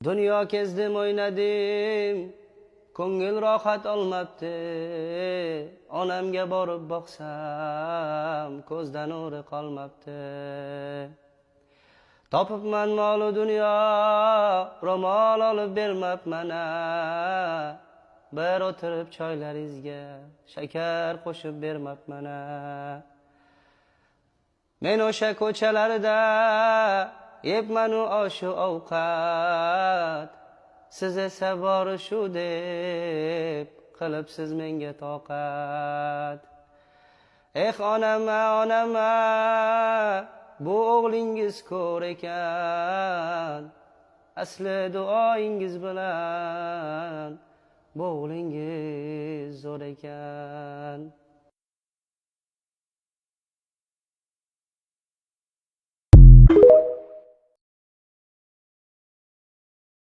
Dunyo kezdim o'ynadim, ko'ngil rohat olmabdi. Onamga borib boqsam, ko'zdan nuri qolmabdi. Topibman molu dunyo, ro'mol olib bermabman-a. Bir o'tirib choylaringizga shakar qo'shib bermabman-a. Men o'sha ko'chalarda yebmanu oshu ovqat, siz esa bori shu deb qilibsiz menga toqat. Onama, onama, bu o'g'lingiz ko'r ekan, asli duoyingiz bilan bu o'g'lingiz zo'r ekan.